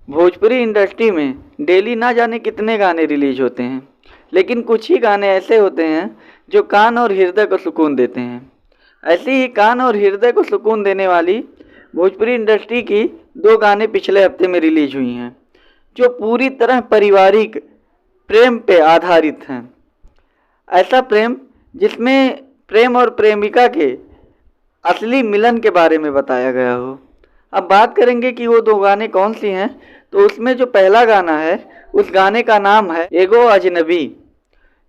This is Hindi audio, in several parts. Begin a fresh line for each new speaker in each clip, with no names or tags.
भोजपुरी इंडस्ट्री में डेली ना जाने कितने गाने रिलीज होते हैं, लेकिन कुछ ही गाने ऐसे होते हैं जो कान और हृदय को सुकून देते हैं। ऐसी ही कान और हृदय को सुकून देने वाली भोजपुरी इंडस्ट्री की 2 गाने पिछले हफ्ते में रिलीज हुई हैं, जो पूरी तरह पारिवारिक प्रेम पे आधारित हैं। ऐसा प्रेम जिसमें प्रेम और प्रेमिका के असली मिलन के बारे में बताया गया हो। अब बात करेंगे कि वो 2 गाने कौन सी हैं, तो उसमें जो पहला गाना है उस गाने का नाम है एगो अजनबी,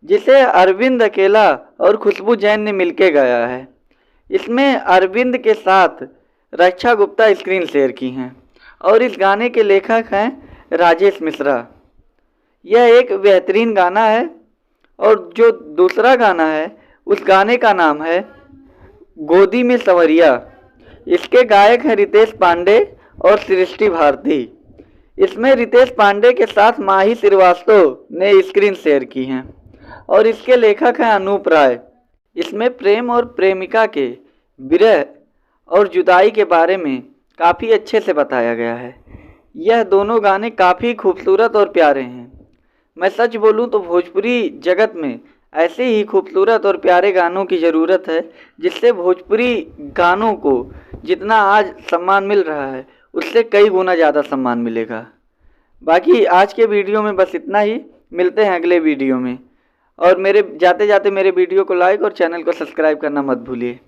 जिसे अरविंद अकेला और खुशबू जैन ने मिलके गाया है। इसमें अरविंद के साथ रक्षा गुप्ता स्क्रीन शेयर की हैं और इस गाने के लेखक हैं राजेश मिश्रा। यह एक बेहतरीन गाना है। और जो दूसरा गाना है उस गाने का नाम है गोदी में सवरिया। इसके गायक हैं रितेश पांडे और सृष्टि भारती। इसमें रितेश पांडे के साथ माही श्रीवास्तव ने स्क्रीन शेयर की हैं और इसके लेखक हैं अनूप राय। इसमें प्रेम और प्रेमिका के विरह और जुदाई के बारे में काफ़ी अच्छे से बताया गया है। यह दोनों गाने काफ़ी खूबसूरत और प्यारे हैं। मैं सच बोलूं तो भोजपुरी जगत में ऐसे ही खूबसूरत और प्यारे गानों की ज़रूरत है, जिससे भोजपुरी गानों को जितना आज सम्मान मिल रहा है उससे कई गुना ज़्यादा सम्मान मिलेगा। बाकी आज के वीडियो में बस इतना ही। मिलते हैं अगले वीडियो में। और मेरे जाते जाते मेरे वीडियो को लाइक और चैनल को सब्सक्राइब करना मत भूलिए।